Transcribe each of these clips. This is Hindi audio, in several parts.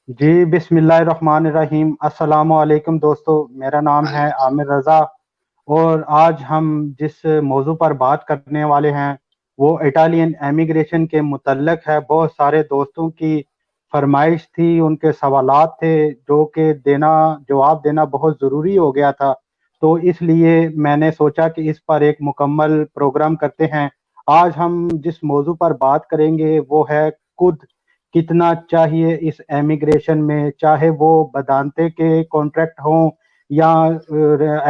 जी बिस्मिल्लाहिर्रहमानिर्रहीम। अस्सलामु अलैकुम दोस्तों, मेरा नाम है वालेकुम आमिर रज़ा। और आज हम जिस मौजू पर बात करने वाले हैं वो इटालियन एमिग्रेशन के मुतल्लक है। बहुत सारे दोस्तों की फरमाइश थी, उनके सवालात थे जो कि जवाब देना बहुत ज़रूरी हो गया था। तो इसलिए मैंने सोचा कि इस पर एक मुकम्मल प्रोग्राम करते हैं। आज हम जिस मौजू पर बात करेंगे वो है खुद कितना चाहिए इस एमिग्रेशन में, चाहे वो बदानते के कॉन्ट्रैक्ट हों या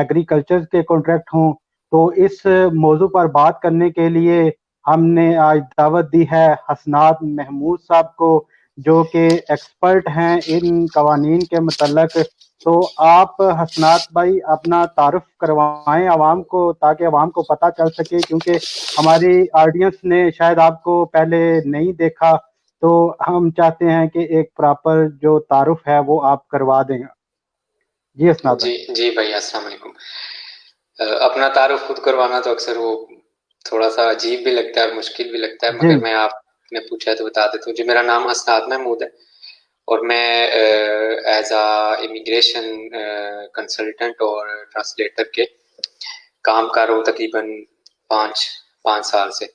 एग्रीकल्चर के कॉन्ट्रैक्ट हों। तो इस मौजू पर बात करने के लिए हमने आज दावत दी है हसनात महमूद साहब को, जो कि एक्सपर्ट हैं इन कवानीन के मतलब। तो आप हसनात भाई अपना तारुफ करवाएं आवाम को, ताकि आवाम को पता चल सके, क्योंकि हमारी ऑडियंस ने शायद आपको पहले नहीं देखा। तो हम चाहते हैं कि एक प्रॉपर जो तारुफ है वो आप करवा दें। जी हसनात भाई। जी जी भाई, अस्सलाम वालेकुम। अपना तारुफ खुद करवाना तो अक्सर वो थोड़ा सा अजीब भी लगता है और मुश्किल भी लगता है, जी मगर मैं आपने पूछा है तो बता देता हूँ। जी, मेरा नाम हसनात महमूद है और मैं एज अ इमिग्रेशन कंसल्टेंट और ट्रांसलेटर के काम कर रहा हूँ तकरीबन पाँच पाँच साल से,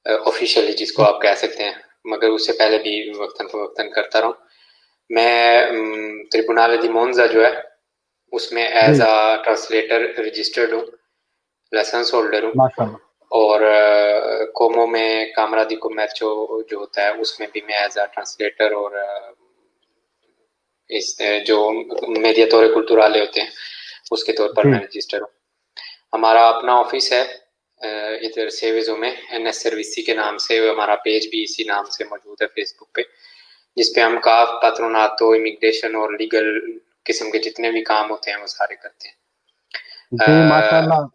ऑफिशियली जिसको आप कह सकते हैं, मगर उससे पहले भी वक्तन फवक्तन करता रहा हूँ। मैं ट्रिब्यूनल दी मोन्जा जो है उसमें एज जी। अ ट्रांसलेटर रजिस्टर्ड हूँ, लाइसेंस होल्डर हूँ। माशाल्लाह। और कोमो में कामरा दी कोमेर्चो जो होता है उसमें भी मैं एज अ ट्रांसलेटर और इस जो मेडिएटोरे कुल्टुराले होते हैं उसके तौर पर जी। मैं रजिस्टर हूँ। हमारा अपना ऑफिस है इधर सेविजो में, एनएस सर्विसी के नाम से। हमारा पेज भी इसी नाम से मौजूद है फेसबुक पे, जिसपे हम काफ पात्रोनातो इमिग्रेशन और लीगल किस्म के जितने भी काम होते हैं वो सारे करते जी हैं। माशाल्लाह।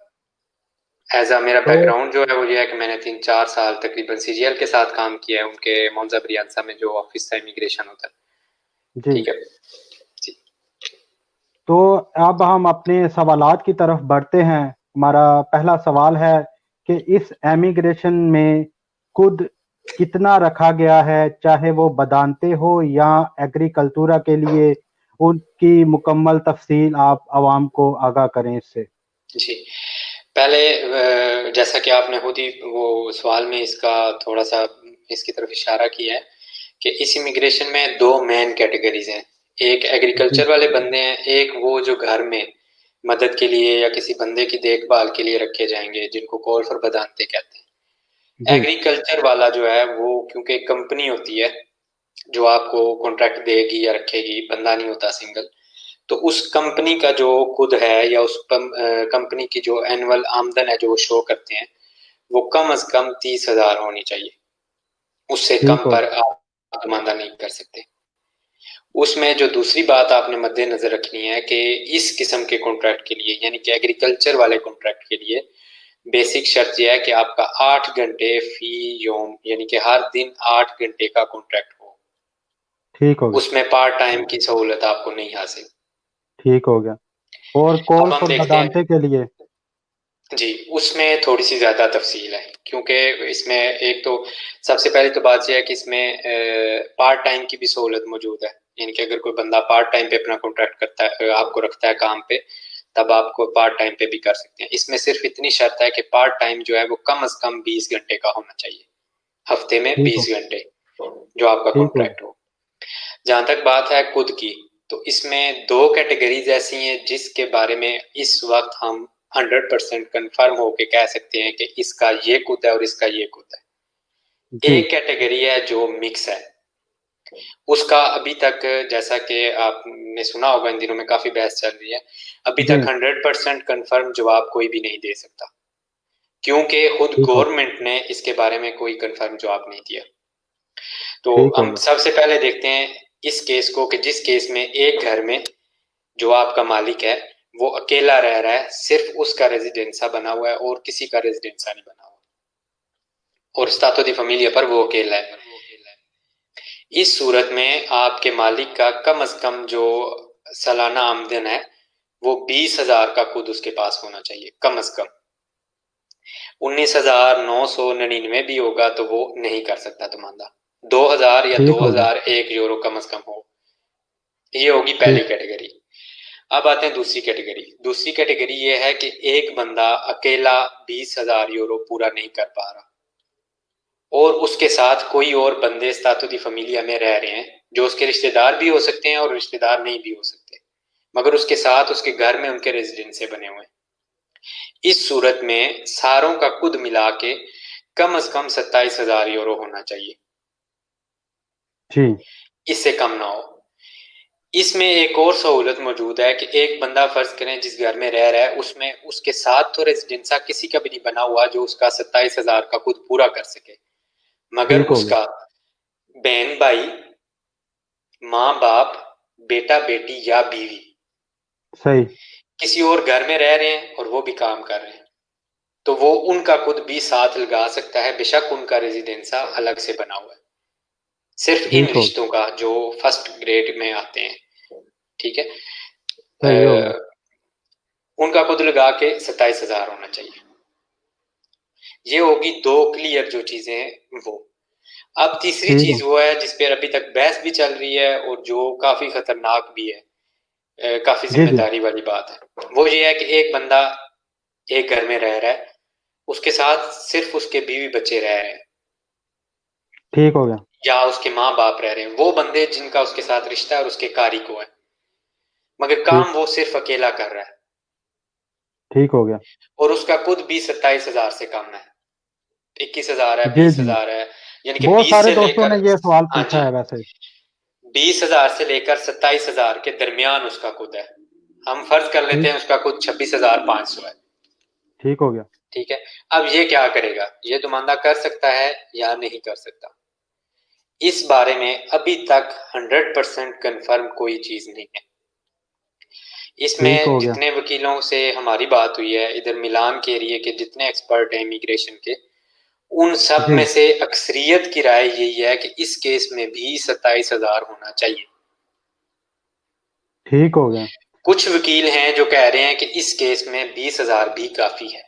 एज अ मेरा तो बैकग्राउंड जो है वो ये है कि मैंने 3-4 साल तकरीबन सीजीएल के साथ काम किया है, उनके मोन्जा ब्रियांसा में जो ऑफिस था इमिग्रेशन होता है। जी। ठीक है जी। तो अब हम अपने सवालात की तरफ बढ़ते हैं। हमारा पहला सवाल है कि इस एमिग्रेशन में खुद कितना रखा गया है, चाहे वो बदानते हो या एग्रीकल्चरा के लिए। उनकी मुकम्मल तफसील आप आवाम को आगाह करें इससे। जी, पहले जैसा कि आपने खुद ही वो सवाल में इसका थोड़ा सा इसकी तरफ इशारा किया है कि इस इमिग्रेशन में दो मेन कैटेगरीज हैं। एक जी। एग्रीकल्चर वाले बंदे हैं, एक वो जो घर में मदद के लिए या किसी बंदे की देखभाल के लिए रखे जाएंगे, जिनको कॉल फॉर बदानते कहते हैं। जी। एग्रीकल्चर वाला जो है वो क्योंकि एक कंपनी होती है जो आपको कॉन्ट्रैक्ट देगी या रखेगी, बंदा नहीं होता सिंगल। तो उस कंपनी का जो खुद है या उस कंपनी की जो एनुअल आमदन है जो वो शो करते हैं, वो कम अज कम 30,000 होनी चाहिए। उससे ठीक कम हो पर गया। आप नुमाइंदा नहीं कर सकते। उसमें जो दूसरी बात आपने मद्देनजर रखनी है कि इस किस्म के कॉन्ट्रैक्ट के लिए यानी कि एग्रीकल्चर वाले कॉन्ट्रैक्ट के लिए बेसिक शर्त यह है कि आपका 8 घंटे फी योम यानी कि हर दिन 8 घंटे का कॉन्ट्रैक्ट हो। ठीक हो गया। उसमें पार्ट टाइम की सहूलत आपको नहीं हासिल। ठीक हो गया। और अब कॉल हम फॉर देखते हैं बदानते के लिए। जी, उसमें थोड़ी-सी ज़्यादा तफ़सील है, क्योंकि इसमें एक तो सबसे पहली तो बात ये है कि इसमें पार्ट टाइम की भी सहूलत मौजूद है। यानी कि अगर कोई बंदा पार्ट टाइम पे अपना कॉन्ट्रैक्ट करता है, आपको रखता है काम पे, तब आपको पार्ट टाइम पे भी कर सकते हैं। इसमें सिर्फ़ इतनी शर्त है कि पार्ट टाइम जो है वो कम से कम 20 घंटे का होना चाहिए। हफ़्ते में ठीक हो। 20 घंटे जो आपका ठीक हो कॉन्ट्रैक्ट हो। जहाँ तक बात है खुद की, तो इसमें 2 कैटेगरीज़ ऐसी हैं जिसके बारे में इस वक़्त हम 100% कन्फर्म होके कह सकते हैं कि इसका ये खुद है और इसका ये खुद है। गया। जी। एक कैटेगरी है जो मिक्स है। उसका अभी तक, जैसा कि आपने सुना होगा इन दिनों में काफ़ी बहस चल रही है, अभी जी। तक 100% कन्फर्म जवाब कोई भी नहीं दे सकता। क्योंकि खुद ठीक हो। गवर्नमेंट ने इसके बारे में कोई कन्फर्म जवाब नहीं दिया। तो ठीक हो हम गया। सबसे पहले देखते हैं इस केस को कि जिस केस में एक घर में जो आपका मालिक है वो अकेला रह रहा है, सिर्फ उसका रेजिडेंसा बना हुआ है और किसी का रेजिडेंसा नहीं बना हुआ, और स्टातो दी फैमिलिया पर वो अकेला है। इस सूरत में आपके मालिक का कम से कम जो सालाना आमदन है वो 20,000 का खुद उसके पास होना चाहिए, कम से कम। 19,999 भी होगा तो वो नहीं कर सकता तुम्हारा। 2,000 या ठीक हो गया। 2,001 यूरो कम से कम हो, ये होगी पहली ठीक। कैटेगरी। अब आते हैं दूसरी कैटेगरी। दूसरी कैटेगरी ये है कि एक बंदा अकेला 20,000 यूरो पूरा नहीं कर पा रहा और उसके साथ कोई और बंदे स्तातो दी फैमिलिया में रह रहे हैं, जो उसके रिश्तेदार भी हो सकते हैं और रिश्तेदार नहीं भी हो सकते, मगर उसके साथ उसके घर में उनके रेजिडेंस बने हुए हैं। इस सूरत में सारों का कुल मिला के कम से कम 27,000 यूरो होना चाहिए, जी। इससे कम ना हो। इसमें एक और सहूलत मौजूद है कि एक बंदा फर्ज करें जिस घर में रह रहा है उसमें उसके साथ तो रेजिडेंसा किसी का भी नहीं बना हुआ जो उसका 27,000 का खुद पूरा कर सके, मगर ठीक हो गया। उसका बहन भाई, माँ बाप, बेटा बेटी या बीवी सही। किसी और घर में रह रहे हैं और वो भी काम कर रहे हैं, तो वो उनका खुद भी साथ लगा सकता है, बेशक उनका रेजिडेंसा अलग से बना हुआ है, सिर्फ इन ठीक हो गया। रिश्तों का जो फर्स्ट ग्रेड में आते हैं। ठीक है। सही हो गया। उनका खुद लगा के 27,000 होना चाहिए। ये होगी दो क्लियर जो चीजें हैं वो। अब तीसरी ठीक चीज हो। वो है जिस पर अभी तक बहस भी चल रही है और जो काफी खतरनाक भी है, काफी जी जी। जिम्मेदारी वाली बात है। वो ये है कि एक बंदा एक घर में रह रहा है, उसके साथ सिर्फ उसके बीवी बच्चे रह रहे हैं ठीक हो गया। या उसके माँ बाप रह रहे हैं, वो बंदे जिनका उसके साथ रिश्ता है और उसके कारी को है, मगर ठीक। काम वो सिर्फ अकेला कर रहा है ठीक हो गया। और उसका खुद भी 27,000 से कम है, 21,000 है, जी बीस जी। हजार है, यानी कि बहुत 20 सारे से दोस्तों लेकर, ने ये सवाल हाँ जी, पूछा है वैसे। 20,000 से लेकर 27,000 के दरमियान उसका खुद है। हम फर्ज कर लेते ठीक। हैं उसका खुद 26,500 है। ठीक हो गया। ठीक है। अब ये क्या करेगा, ये दुमानदा कर सकता है या नहीं कर सकता, इस बारे में अभी तक 100% कंफर्म कोई चीज नहीं है। ठीक इसमें हो गया। जितने वकीलों से हमारी बात हुई है, इधर मिलान के एरिए के जितने एक्सपर्ट हैं इमिग्रेशन के, उन सब जी। में से अक्सरियत की राय यही है कि इस केस में भी 27,000 होना चाहिए। ठीक हो गया। कुछ वकील हैं जो कह रहे हैं कि इस केस में 20,000 भी काफी है।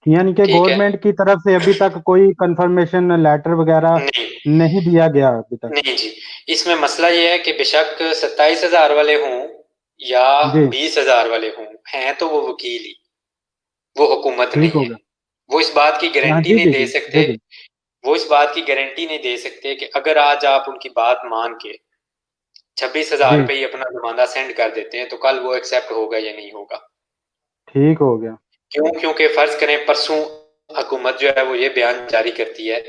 यानी कि ठीक है। गवर्नमेंट की तरफ से अभी तक कोई कंफर्मेशन लेटर वगैरह नहीं, नहीं दिया गया अभी तक। नहीं जी। इसमें मसला ये है कि बेशक 27,000 वाले हों या जी। 20,000 वाले हों, हैं तो वो वकील ही, वो हुकूमत ठीक नहीं हो है। गया। वो इस बात की हाँ गारंटी जी नहीं जी दे जी सकते, जी जी। वो इस बात की गारंटी नहीं दे सकते कि अगर आज आप उनकी बात मान के 26,000 जी। रुपये ही अपना नुमाइंदा सेंड कर देते हैं तो कल वो एक्सेप्ट होगा या नहीं होगा। ठीक हो गया। क्यों? क्योंकि फर्ज करें परसों हुकूमत जो है वो ये बयान जारी करती है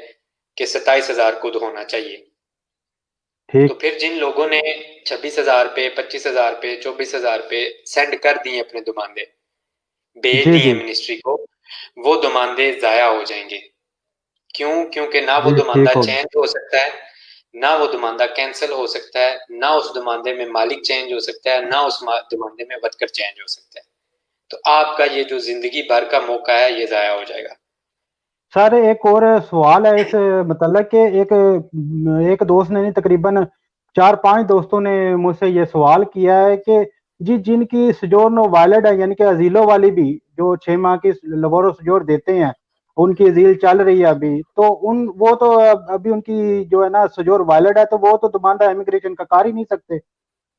कि 27,000 खुद होना चाहिए, तो ठीक। फिर जिन लोगों ने 26,000 पे, 25,000 पे, 24,000 पे सेंड कर दिए अपने दुमानदे, भेज जी दिए जी मिनिस्ट्री को, वो दुमानदे जाया हो जाएंगे। क्यों? क्योंकि ना वो जी। ठीक दुमानदा हो गया। चेंज हो सकता है, ना वो दुमानदा कैंसिल हो सकता है, ना उस दुमानदे में मालिक चेंज हो सकता है, ना उस दुमानदे में वर्कर चेंज हो सकता है। तो आपका ये जो जिंदगी भर का मौका है ये जाया हो जाएगा। सर एक और सवाल है इस मतलब कि एक एक दोस्त ने नहीं, तकरीबन 4-5 दोस्तों ने मुझसे ये सवाल किया है कि जी जिनकी सजोरनो वैलिड है, यानी कि अजीलों वाली भी जो 6 माह की लबोरो सजोर देते हैं, उनकी अजील चल रही है अभी, तो उन वो तो अभी उनकी जो है ना सजोर वैलिड है, तो वो तो दोबारा इमिग्रेशन का कर ही नहीं सकते।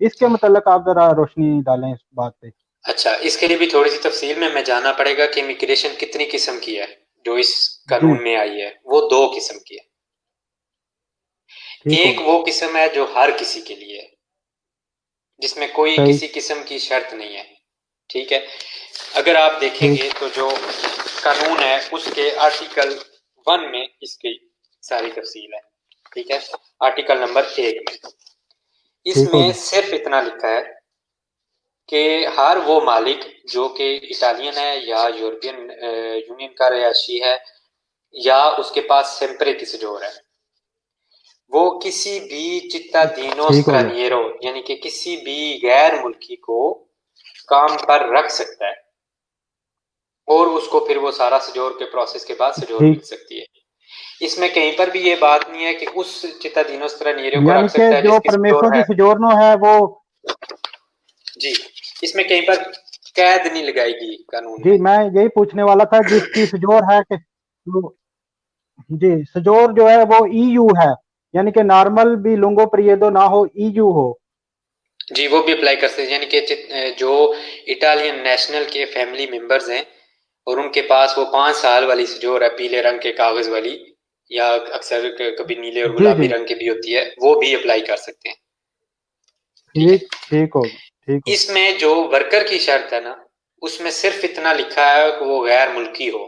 इसके मतलब आप जरा रोशनी डालें इस बात पे। अच्छा, इसके लिए भी थोड़ी सी तफसील में मैं जानना पड़ेगा कि इमिग्रेशन कितनी किस्म की है। जो इस जी। कानून में आई है वो दो किस्म की है। ठीक हो एक गया। वो किस्म है जो हर किसी के लिए है, जिसमें कोई सही। किसी किस्म की शर्त नहीं है। ठीक है। अगर आप ठीक। देखेंगे तो जो कानून है उसके आर्टिकल 1 में इसकी सारी तफसील है। ठीक है। आर्टिकल नंबर 1 में ठीक हो इसमें गया। सिर्फ इतना लिखा है कि हर वो मालिक जो कि इटालियन है या यूरोपियन यूनियन का रहायशी है या उसके पास सेम्परे की सजोर है, वो किसी भी चित्तादीनो ठीक हो गया। स्ट्रानियरो यानी कि किसी भी गैर मुल्की को काम पर रख सकता है और उसको फिर वो सारा सजोर के प्रोसेस के बाद सजोर मिल ठीक। सकती है। इसमें कहीं पर भी ये बात नहीं है कि उस चित्तादीनो स्ट्रानियरो को यानी रख कि सकता है जो जिसकी परमेसर सजोर की है। सजोरनो है वो। जी, इसमें कहीं पर कैद नहीं लगाएगी कानून जी में। मैं यही पूछने वाला था, जिसकी सजोर है कि जी सजोर जो है वो ईयू है, यानी कि नॉर्मल भी लुंगो प्रियदो ना हो, ईयू हो, जी, वो भी अप्लाई कर सकते हैं, यानी कि जो इटालियन नेशनल के फैमिली मेंबर्स हैं और उनके पास वो 5 साल वाली जो है पीले रंग के कागज वाली, या अक्सर कभी नीले और जी गुलाबी जी। रंग की भी होती है, वो भी अप्लाई कर सकते हैं। ठीक है। ठीक ठीक होगा, ठीक होगा। इसमें जो वर्कर की शर्त है ना, उसमें सिर्फ इतना लिखा है कि वो गैर मुल्की हो।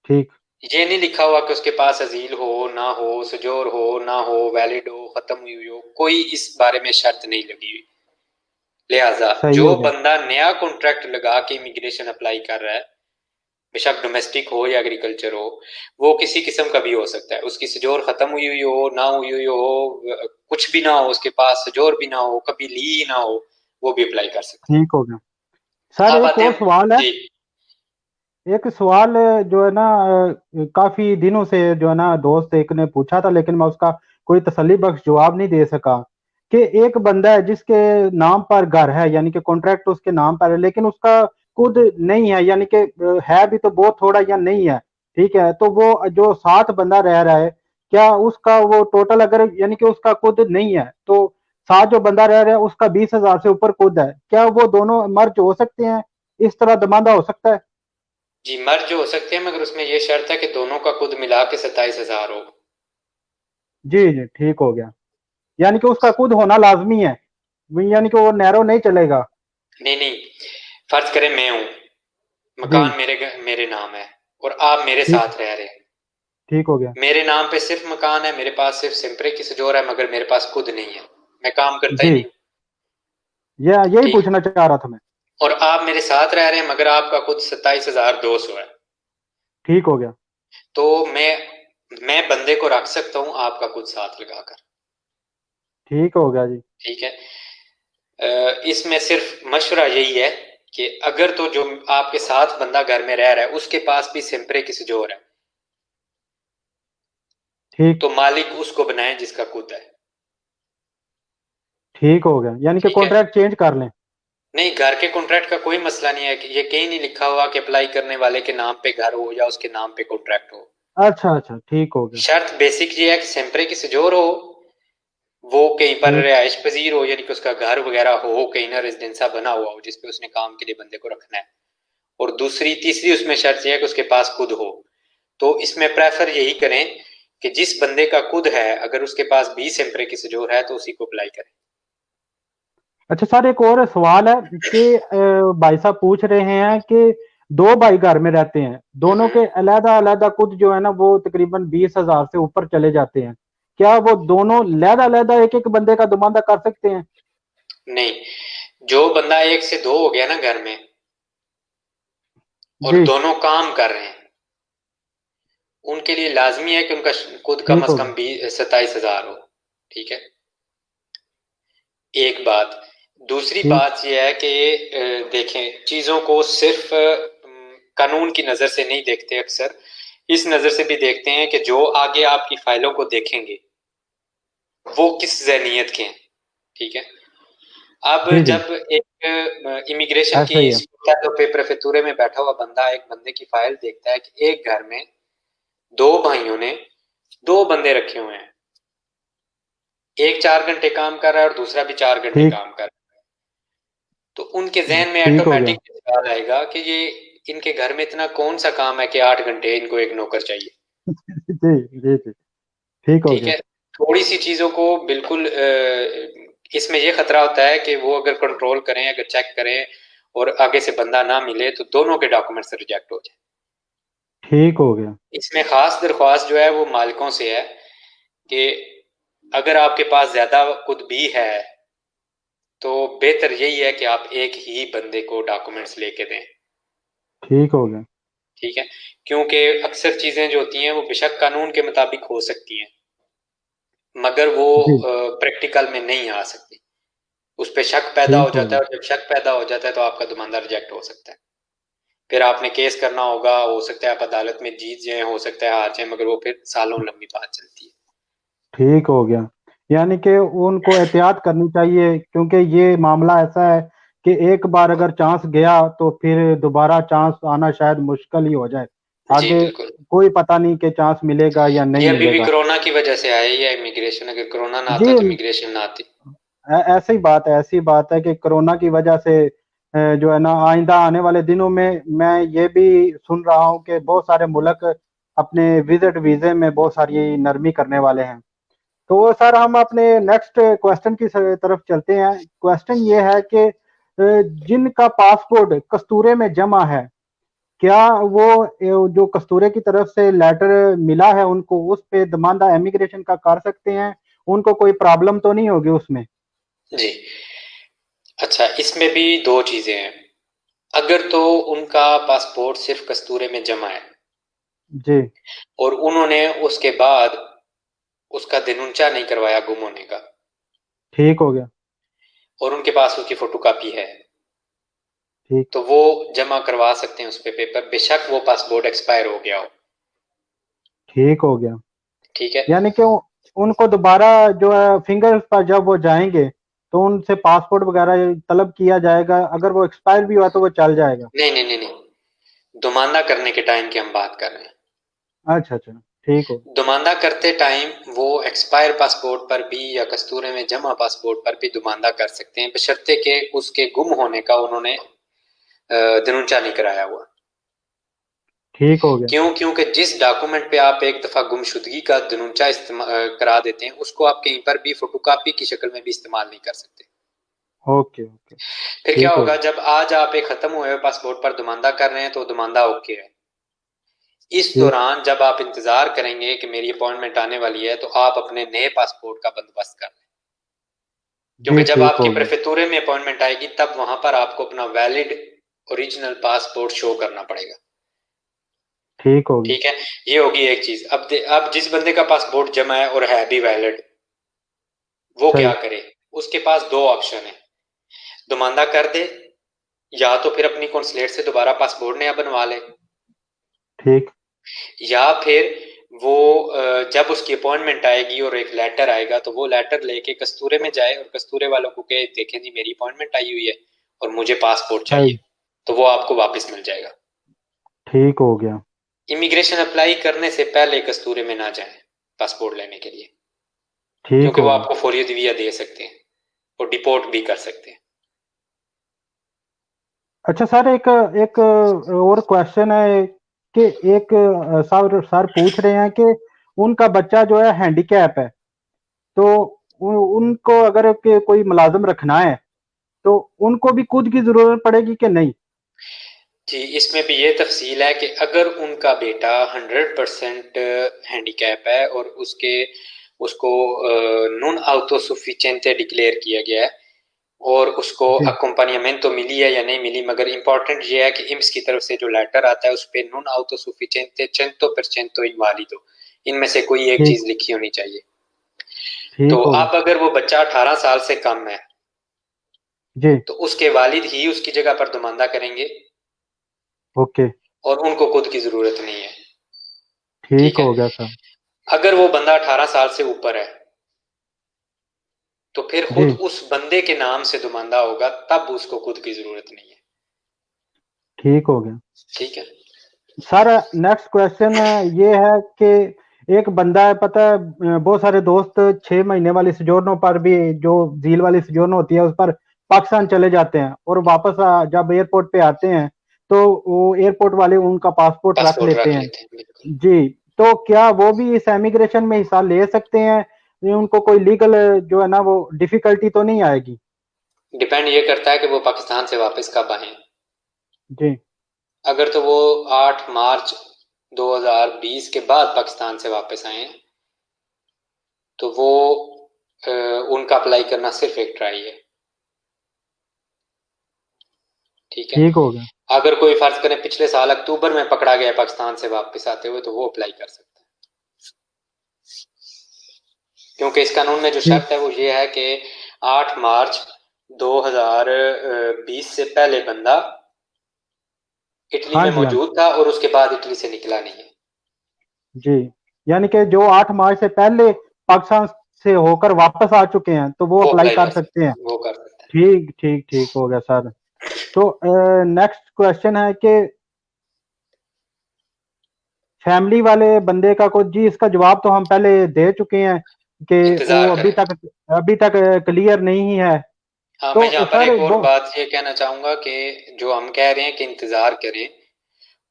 ठीक। ये नहीं लिखा हुआ कि उसके पास अजील हो ना हो, सुजोर हो ना हो, वैलिड हो, खत्म हुई हो, कोई इस बारे में शर्त नहीं लगी हुई। लिहाजा सही जो हो गया। बंदा नया कॉन्ट्रैक्ट लगा के इमिग्रेशन अप्लाई कर रहा है, बेशक डोमेस्टिक हो या एग्रीकल्चर हो, वो किसी किस्म का भी हो सकता है, उसकी सजोर खत्म हुई हुई हो ना हुई हुई हो, कुछ भी ना हो, उसके पास सजोर भी ना हो, कभी ली ही ना हो, वो भी अप्लाई कर सकता ठीक हो गया। है। सर अब एक आते और हैं। सवाल है। जी। एक सवाल जो है ना, काफी दिनों से जो है ना दोस्त एक ने पूछा था, लेकिन मैं उसका कोई तसल्ली बख्श जवाब नहीं दे सका। कि एक बंदा है जिसके नाम पर घर है, यानी कि कॉन्ट्रैक्ट उसके नाम पर है, लेकिन उसका खुद नहीं है, यानी कि है भी तो बहुत थोड़ा या नहीं है। ठीक है, तो वो जो साथ बंदा रह रहा है, क्या उसका वो टोटल अगर यानी कि उसका खुद नहीं है, तो साथ जो बंदा रह रहा है उसका 20,000 से ऊपर खुद है, क्या वो दोनों मर्ज हो सकते हैं? इस तरह दमादा हो सकता है? जी, मर्ज हो सकते हैं, मगर उसमें ये शर्त है कि दोनों का खुद मिला के 27,000 हो। जी जी, ठीक हो गया। यानी कि उसका खुद होना लाजमी है, यानी कि वो नैरो नहीं चलेगा। नहीं नहीं, फर्ज करें मैं हूँ, जी। मकान मेरे नाम है और आप मेरे ठीक। साथ रह रहे हैं। ठीक हो गया। मेरे नाम पे सिर्फ मकान है, मेरे पास सिर्फ सिंपरे की सजोर है, मगर मेरे पास खुद नहीं है, मैं काम करता ही जी, नहीं। यही ठीक। पूछना चाह रहा था मैं। और आप मेरे साथ रह रहे हैं, मगर आपका खुद 27,200 है। ठीक हो गया। तो मैं बंदे को रख सकता हूँ आपका खुद साथ लगाकर। ठीक हो गया जी। ठीक है। इसमें सिर्फ मशवरा यही है कि अगर तो जो आपके साथ बंदा घर में रह रहा है उसके पास भी सिंपरे की सजोर है, ठीक। तो मालिक उसको बनाए जिसका खुद है। ठीक हो गया, यानी कि ठीक है। कॉन्ट्रैक्ट चेंज कर लें। नहीं, घर के कॉन्ट्रैक्ट का कोई मसला नहीं है, कि ये कहीं नहीं लिखा हुआ कि अप्लाई करने वाले के नाम पे घर हो या उसके नाम पे कॉन्ट्रैक्ट हो। अच्छा अच्छा, ठीक हो गया। शर्त बेसिक ये है कि सिंपरे की सजोर हो, वो कहीं पर ठीक। रिहाइश पजीर हो, यानी कि उसका घर वगैरह हो, कहीं ना रेजिडेंसा बना हुआ हो जिसपे उसने काम के लिए बंदे को रखना है। और दूसरी तीसरी उसमें शर्त यह है कि उसके पास खुद हो। तो इसमें प्रेफर यही करें कि जिस बंदे का खुद है, अगर उसके पास 20 एम्परे की सजोर है तो उसी को अप्लाई करें। अच्छा सर, एक और सवाल है कि भाई साहब पूछ रहे हैं कि दो भाई घर में रहते हैं, दोनों के अलहदा अलहदा खुद जो है ना वो तकरीबन 20,000 से ऊपर चले जाते हैं। क्या वो दोनों अलहदा अलहदा एक एक बंदे का दुमानदा कर सकते हैं? नहीं, जो बंदा एक से दो हो गया ना घर में और जी। दोनों काम कर रहे हैं, उनके लिए लाजमी है कि उनका खुद कम ठीक अज हो कम गया। 27,000 हो। ठीक है। एक बात। दूसरी ठीक। बात यह है कि देखें चीज़ों को सिर्फ कानून की नज़र से नहीं देखते, अक्सर इस नज़र से भी देखते हैं कि जो आगे आपकी फाइलों को देखेंगे वो किस जहनीत के हैं। ठीक है। अब जी जी। जब एक इमिग्रेशन ऐसा की ही है। तो प्रेफेक्चुरे में बैठा हुआ बंदा एक बंदे की फाइल देखता है कि एक घर में दो भाइयों ने दो बंदे रखे हुए हैं, एक 4 घंटे काम कर रहा है और दूसरा भी 4 घंटे ठीक। काम कर रहा है, तो उनके जहन में ठीक हो गया। ऑटोमेटिक सवाल आएगा कि ये इनके घर में इतना कौन सा काम है कि 8 घंटे इनको एक नौकर चाहिए। जी जी जी। ठीक हो ठीक गया। है। थोड़ी सी चीजों को बिल्कुल इसमें ये खतरा होता है कि वो अगर कंट्रोल करें, अगर चेक करें और आगे से बंदा ना मिले तो दोनों के डॉक्यूमेंट्स रिजेक्ट हो जाए। ठीक हो गया। इसमें खास दरख्वास्त जो है वो मालिकों से है कि अगर आपके पास ज्यादा खुद भी है तो बेहतर यही है कि आप एक ही बंदे को डॉक्यूमेंट्स लेके दें। ठीक हो गया। ठीक है। क्योंकि अक्सर चीजें जो होती हैं वो बेशक कानून के मुताबिक हो सकती हैं, मगर वो जी। प्रैक्टिकल में नहीं आ सकती। उस पे शक पैदा हो ठीक हो जाता गया। है और जब शक पैदा हो जाता है तो आपका दुमानदा रिजेक्ट हो सकता है। फिर आपने केस करना होगा, हो सकता है आप अदालत में जीत जाए, हो सकता है हार जाए, मगर वो फिर सालों लंबी बात चलती है। ठीक हो गया। यानी कि उनको एहतियात करनी चाहिए, क्योंकि ये मामला ऐसा है कि एक बार अगर चांस गया तो फिर दोबारा चांस आना शायद मुश्किल ही हो जाए। जी आगे बिल्कुल। कोई पता नहीं कि चांस मिलेगा या नहीं ये अभी भी मिलेगा। कोरोना की वजह से आया ही है इमिग्रेशन, अगर कोरोना ना जी। आता तो इमिग्रेशन ना आती। ऐसी बात है, ऐसी बात है कि कोरोना की वजह से जो है ना आइंदा आने वाले दिनों में मैं ये भी सुन रहा हूँ कि बहुत सारे मुल्क अपने विजिट वीजे में बहुत सारी नरमी करने वाले हैं। तो सर हम अपने नेक्स्ट क्वेश्चन की तरफ चलते हैं। क्वेश्चन ये है कि जिनका पासपोर्ट कस्तूरे में जमा है, क्या वो जो कस्तूरे की तरफ से लेटर मिला है उनको, उस पे दमानदा इमिग्रेशन का कर सकते हैं? उनको कोई प्रॉब्लम तो नहीं होगी उसमें? जी। अच्छा, इसमें भी दो चीजें हैं। अगर तो उनका पासपोर्ट सिर्फ कस्तूरे में जमा है जी। और उन्होंने उसके बाद उसका दिनुंचा नहीं करवाया गुम होने का, ठीक हो गया। और उनके पास उसकी फोटोकॉपी है, ठीक। तो वो जमा करवा सकते हैं उस पे पेपर, बेशक वो पासपोर्ट एक्सपायर हो गया हो। ठीक हो गया। ठीक है। यानी कि उनको दोबारा जो है फिंगर्स पर जब वो जाएंगे तो उनसे पासपोर्ट वगैरह तलब किया जाएगा, अगर वो एक्सपायर भी हुआ तो वो चल जाएगा? नहीं नहीं नहीं नहीं, दुमानदा करने के टाइम की हम बात कर रहे हैं। अच्छा अच्छा, ठीक हो। दुमानदा करते टाइम वो एक्सपायर पासपोर्ट पर भी या कस्तूरे में जमा पासपोर्ट पर भी दुमानदा कर सकते हैं, बशर्ते कि उसके गुम होने का उन्होंने दिनुंचा नहीं कराया हुआ। ठीक हो गया। क्यों? क्योंकि जिस डॉक्यूमेंट पे आप एक दफा गुमशुदगी का दिनुंचा करा देते हैं, उसको आप कहीं पर भी फोटोकॉपी की शक्ल में भी इस्तेमाल नहीं कर सकते। Okay okay. फिर क्या ठीक हो होगा, गया। जब आज आप एक खत्म हुए हुए पासपोर्ट पर दुमानदा कर रहे हैं तो दुमानदा ओके है। इस ठीक। दौरान जब आप इंतजार करेंगे कि मेरी अपॉइंटमेंट आने वाली है, तो आप अपने नए पासपोर्ट का बंदोबस्त कर लें, क्योंकि जी जब ठीक आपकी हो गया। प्रेफेक्टूरे में अपॉइंटमेंट आएगी तब वहां पर आपको अपना वैलिड ओरिजिनल पासपोर्ट शो करना पड़ेगा। ठीक हो गया। ठीक है, ये होगी एक चीज। अब जिस बंदे का पासपोर्ट जमा है और है भी वैलिड, वो क्या सही। करे? उसके पास दो ऑप्शन है, दुमानदा कर दे, या तो फिर अपनी कॉन्सुलेट से दोबारा पासपोर्ट नया बनवा ले, ठीक। या फिर वो जब उसकी अपॉइंटमेंट आएगी और एक लेटर आएगा तो वो लेटर लेके कस्तूरे में जाए और कस्तूरे वालों को कहे, देखें जी मेरी अपॉइंटमेंट आई हुई है और मुझे पासपोर्ट चाहिए, सही। तो वो आपको वापस मिल जाएगा। ठीक हो गया। इमिग्रेशन अप्लाई करने से पहले कस्तूरे में ना जाएं पासपोर्ट लेने के लिए, ठीक क्योंकि वो हो गया। आपको फौरी दिविया दे सकते हैं और डिपोर्ट भी कर सकते हैं। अच्छा सर, एक एक और क्वेश्चन है कि एक सर सर पूछ रहे हैं कि उनका बच्चा जो है हैंडीकैप है, तो उनको अगर कोई मुलाजिम रखना है तो उनको भी खुद की जरूरत पड़ेगी कि नहीं? जी, इसमें भी ये तफसील है कि अगर उनका बेटा 100% हैंडीकैप है और उसको नॉन autosufficiente डिक्लेयर किया गया है और उसको जी। अकोम्पानियमेंट तो मिली है या नहीं मिली, मगर इम्पोर्टेंट ये है कि इम्स की तरफ से जो लेटर आता है उस पर नॉन autosufficiente 100% invalido, इनमें से कोई एक ठीक। चीज लिखी होनी चाहिए। तो ठीक हो गया। अब अगर वो बच्चा 18 साल से कम है जी। तो उसके वालिद ही उसकी जगह पर दुमानदा करेंगे ओके। और उनको खुद की जरूरत नहीं है। ठीक ठीक है। हो गया सर। अगर वो बंदा 18 साल से ऊपर है तो फिर खुद जी। उस बंदे के नाम से दुमानदा होगा, तब उसको खुद की जरूरत नहीं है। ठीक हो गया। ठीक है। सर नेक्स्ट क्वेश्चन ये है कि एक बंदा है, पता है बहुत सारे दोस्त 6 महीने वाली सोजोर्नो पर भी, जो झील वाली सोजोर्नो होती है उस पर पाकिस्तान चले जाते हैं और वापस जब एयरपोर्ट पे आते हैं तो वो एयरपोर्ट वाले उनका पासपोर्ट रख पासपोर्ट लेते रख हैं। लेते हैं, बिल्कुल। जी। तो क्या वो भी इस एमिग्रेशन में हिस्सा ले सकते हैं? ये उनको कोई लीगल जो है ना वो डिफिकल्टी तो नहीं आएगी? डिपेंड ये करता है कि वो पाकिस्तान से वापस कब आए। जी। अगर तो वो 8 मार्च 2020 के बाद पाकिस्तान से वापस आए हैं तो वो उनका अप्लाई करना सिर्फ एक ट्राई है। ठीक है। ठीक हो गया। अगर कोई फर्ज करें पिछले साल अक्टूबर में पकड़ा गया पाकिस्तान से वापस आते हुए, तो वो अप्लाई कर सकता है, क्योंकि इस कानून में जो ठीक। शर्त है वो ये है कि 8 मार्च 2020 से पहले बंदा इटली हाँ में जी, हाँ जी। मौजूद था और उसके बाद इटली से निकला नहीं है। जी। यानी कि जो 8 मार्च से पहले पाकिस्तान से होकर वापस आ चुके हैं तो वो वो अप्लाई अप्लाई कर कर सकते हैं? सकते, वो कर सकता है। ठीक ठीक ठीक हो गया सर। तो नेक्स्ट क्वेश्चन है कि फैमिली वाले बंदे का, को जी इसका जवाब तो हम पहले दे चुके हैं कि वो इंतजार करें। अभी तक क्लियर नहीं है। हाँ, मैं तो यहाँ पर सर एक और वो बात ये कहना चाहूंगा कि जो हम कह रहे हैं कि इंतजार करें,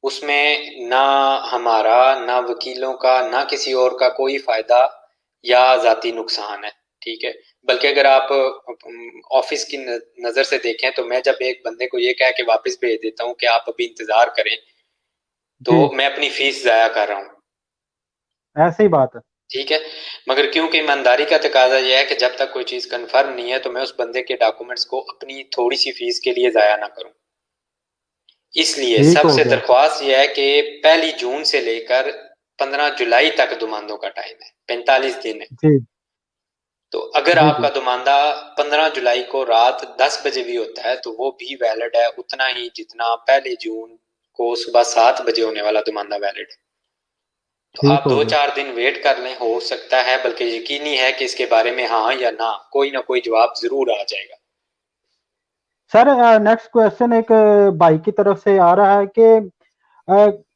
उसमें ना हमारा, ना वकीलों का, ना किसी और का कोई फायदा या जाती नुकसान है, ठीक है। बल्कि अगर आप ऑफिस की नजर से देखें, तो मैं जब एक बंदे को ये कह के वापस भेज देता हूँ कि आप अभी इंतजार करें, तो जी, मैं अपनी फीस जाया कर रहा हूँ, ऐसी बात है। ठीक है। मगर क्योंकि ईमानदारी का तकाजा यह है कि जब तक कोई चीज कंफर्म नहीं है, तो मैं उस बंदे के डॉक्यूमेंट्स को अपनी थोड़ी सी फीस के लिए जाया ना करूं। इसलिए ठीक हो सबसे गया। दरख्वास्त यह है कि 1 जून से लेकर 15 जुलाई तक दुमानदों का टाइम है, 45 दिन है। जी, तो अगर जी, आपका जी, दुमानदा 15 जुलाई को रात 10 बजे भी होता है, तो वो भी वैलिड है उतना ही जितना 1 जून को सुबह 7 बजे होने वाला दुमानदा वैलिड है। तो ठीक आप हो दो गया। चार दिन वेट कर लें, हो सकता है, बल्कि यकीनी है कि इसके बारे में हाँ या ना कोई जवाब जरूर आ जाएगा। सर नेक्स्ट क्वेश्चन एक भाई की तरफ से आ रहा है कि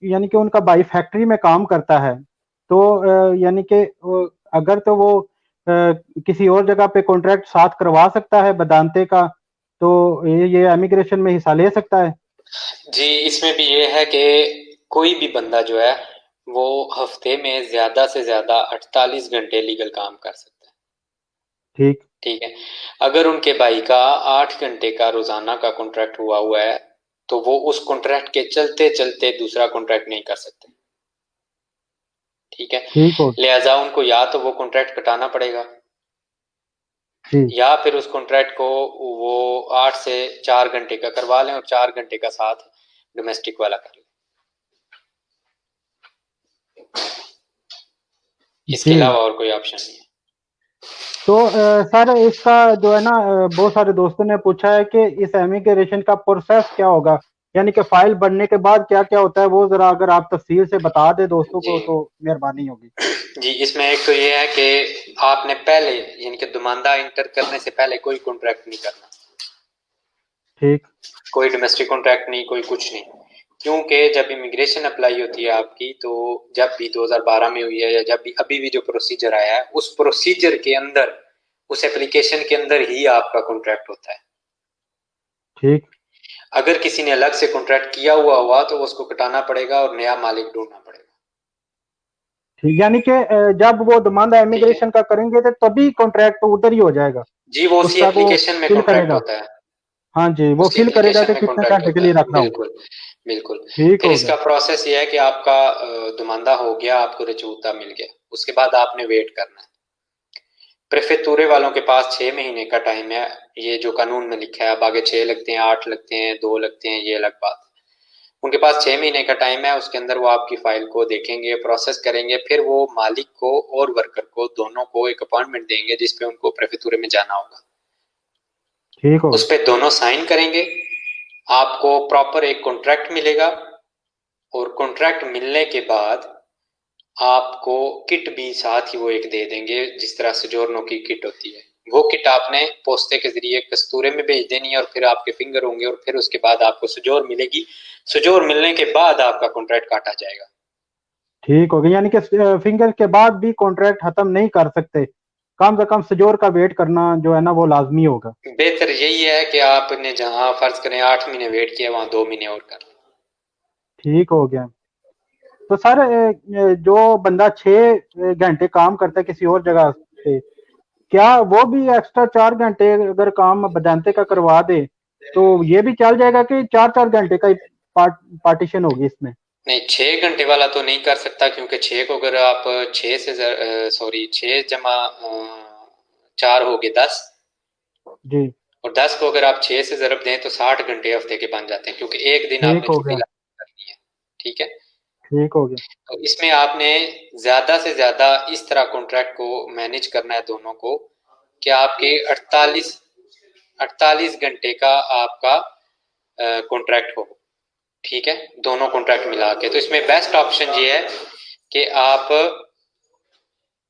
यानी कि उनका भाई फैक्ट्री में काम करता है, तो यानी कि अगर तो वो किसी और जगह पे कॉन्ट्रैक्ट साथ करवा सकता है वेदांते का, तो ये इमिग्रेशन में हिस्सा ले सकता है। जी, इसमें भी ये है कि कोई भी बंदा जो है, वो हफ्ते में ज्यादा से ज्यादा 48 घंटे लीगल काम कर सकता है, ठीक। ठीक है। अगर उनके भाई का 8 घंटे का रोजाना का कॉन्ट्रैक्ट हुआ हुआ है, तो वो उस कॉन्ट्रैक्ट के चलते चलते दूसरा कॉन्ट्रैक्ट नहीं कर सकते, ठीक है। ठीक हो। लिहाजा उनको या तो वो कॉन्ट्रैक्ट कटाना पड़ेगा, जी, या फिर उस कॉन्ट्रैक्ट को वो 8 से 4 घंटे का करवा लें और 4 घंटे का साथ डोमेस्टिक वाला कर लें। इसके जी। अलावा और कोई ऑप्शन नहीं है। तो सर इसका जो है ना, बहुत सारे दोस्तों ने पूछा है कि इस इमिग्रेशन का प्रोसेस क्या होगा, यानी कि फाइल बनने के बाद क्या क्या होता है, वो जरा अगर आप तफसील से बता दे दोस्तों जी को तो मेहरबानी होगी। जी, इसमें एक तो ये है कि आपने पहले, यानी कि दुमानदा इंटर करने से पहले कोई कॉन्ट्रैक्ट नहीं करना, ठीक। कोई डोमेस्टिक कॉन्ट्रैक्ट नहीं, कोई कुछ नहीं। क्योंकि जब इमिग्रेशन अप्लाई होती है आपकी, तो जब भी 2012 में हुई है या जब भी अभी भी जो प्रोसीजर आया है, उस प्रोसीजर के अंदर, उस एप्लीकेशन के अंदर ही आपका कॉन्ट्रैक्ट होता है। ठीक। अगर किसी ने अलग से कॉन्ट्रैक्ट किया हुआ तो उसको कटाना पड़ेगा और नया मालिक ढूंढना पड़ेगा, ठीक, यानी कि जब वो दुमानदा ठीक है। इमिग्रेशन का करेंगे तो तभी कॉन्ट्रैक्ट उधर ही हो जाएगा। जी, वो उसी उसका वो एप्लीकेशन में फिल कॉन्ट्रैक्ट करेगा। होता है, हाँ जी, वो उसी फिल करेगा एप्लीकेशन कि में कितने कॉन्ट्रैक्ट घंटे के होता लिए है, रखना हो। बिल्कुल बिल्कुल। ठीक फिर हो गया। इसका प्रोसेस ये है कि आपका दुमानदा हो गया, आपको रजूता मिल गया, उसके बाद आपने वेट करना है। प्रेफेक्टूरे वालों के पास 6 महीने का टाइम है, ये जो कानून में लिखा है। अब आगे 6 लगते हैं, 8 लगते हैं, 2 लगते हैं, ये अलग बात है। उनके पास 6 महीने का टाइम है, उसके अंदर वो आपकी फाइल को देखेंगे, प्रोसेस करेंगे, फिर वो मालिक को और वर्कर को दोनों को एक अपॉइंटमेंट देंगे, जिसपे उनको प्रेफेक्टूरे में जाना होगा। ठीक हो उस गया। पे दोनों साइन करेंगे, आपको प्रॉपर एक कॉन्ट्रैक्ट मिलेगा, और कॉन्ट्रैक्ट मिलने के बाद आपको किट भी साथ ही वो एक दे देंगे, जिस तरह सोजोर्नो की किट होती है। वो किट आपने पोस्ते के जरिए कस्तूरे में भेज देनी है, और फिर आपके फिंगर होंगे, और फिर उसके बाद आपको सुजोर मिलेगी। सुजोर मिलने के बाद आपका कॉन्ट्रैक्ट काटा जाएगा। ठीक हो गया, यानी कि फिंगर के बाद भी कॉन्ट्रैक्ट खत्म नहीं कर सकते, कम से कम सजोर का वेट करना जो है ना वो लाजमी होगा। बेहतर यही है कि आपने जहां फर्ज करें 8 महीने वेट किया, वहां 2 महीने और कर लें। ठीक हो गया। तो सर जो बंदा 6 घंटे काम करता है किसी और जगह पे, क्या वो भी एक्स्ट्रा 4 घंटे अगर काम बदांते का करवा दे तो ये भी चल जाएगा कि 4 4 घंटे का ही पार्टीशन होगी इसमें। नहीं, 6 घंटे वाला तो नहीं कर सकता, क्योंकि 6 को अगर आप 6 छः जमा 4 हो गए 10, जी। और 10 को अगर आप 6 से ज़रब दें तो 60 घंटे हफ्ते के बन जाते हैं, क्योंकि एक दिन ठीक आपने हो छुट्टी गया। करनी है, ठीक है। ठीक हो गया। तो इसमें आपने ज़्यादा से ज़्यादा इस तरह कॉन्ट्रैक्ट को मैनेज करना है दोनों को, कि आपके 48 घंटे का आपका कॉन्ट्रैक्ट हो, ठीक है, दोनों कॉन्ट्रैक्ट मिला के। तो इसमें बेस्ट ऑप्शन ये है कि आप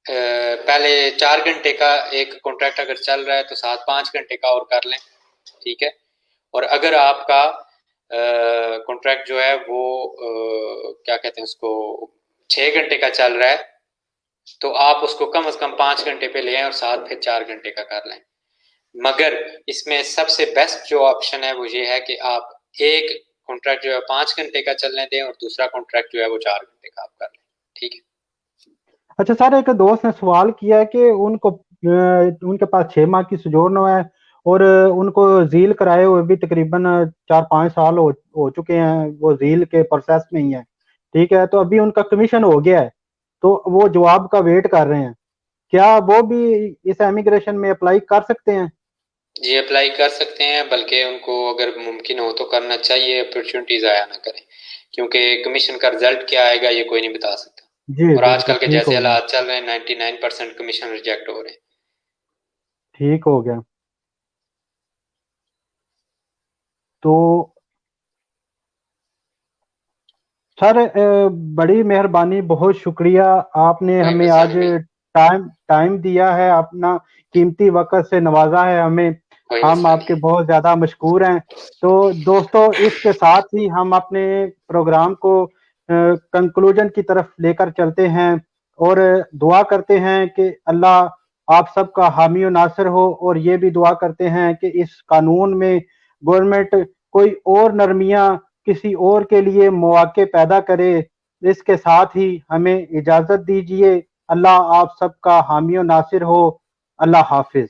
पहले 4 घंटे का एक कॉन्ट्रैक्ट अगर चल रहा है, तो साथ 5 घंटे का और कर लें, ठीक है। और अगर आपका कॉन्ट्रैक्ट जो है वो क्या कहते हैं उसको, 6 घंटे का चल रहा है, तो आप उसको कम से कम 5 घंटे पे ले आएं और साथ फिर 4 घंटे का कर लें। मगर इसमें सबसे बेस्ट जो ऑप्शन है वो ये है कि आप एक कॉन्ट्रैक्ट जो है 5 घंटे का चलने दें और दूसरा कॉन्ट्रैक्ट जो है वो 4 घंटे का आप कर लें। ठीक है। अच्छा सर, एक दोस्त ने सवाल किया है कि उनके पास 6 माह की सोजोर्नो है और उनको जील कराए हुए भी तकरीबन 4-5 साल हो चुके हैं, वो जील के प्रोसेस में ही है। ठीक है, तो अभी उनका कमीशन हो गया है, तो वो जवाब का वेट कर रहे हैं। क्या वो भी इस इमिग्रेशन में अप्लाई कर सकते हैं? जी अप्लाई कर सकते हैं, बल्कि उनको अगर मुमकिन हो तो करना चाहिए, अपॉर्चुनिटी ज़ाया ना करें, क्योंकि कमीशन का रिजल्ट क्या आएगा ये कोई नहीं बता सकता। जी और जी जी, आजकल के ठीक जैसे हो गया। हालात चल रहे हैं 99% कमीशन रिजेक्ट हो रहे हैं। ठीक हो गया। तो सर, बड़ी मेहरबानी, बहुत शुक्रिया, आपने कोई हमें आज मसला नहीं भाई, टाइम टाइम दिया है, अपना कीमती वक़्त से नवाजा है हमें। कोई हम मसला नहीं आपके है। बहुत ज़्यादा मशकूर हैं। तो दोस्तों, इसके साथ ही हम अपने प्रोग्राम को कंक्लूजन की तरफ लेकर चलते हैं और दुआ करते हैं कि अल्लाह आप सबका हामी और नासिर हो, और ये भी दुआ करते हैं कि इस कानून में गवर्नमेंट कोई और नरमियाँ किसी और के लिए मौके पैदा करे। इसके साथ ही हमें इजाज़त दीजिए। अल्लाह आप सबका हामी और नासिर हो। अल्लाह हाफ़िज़।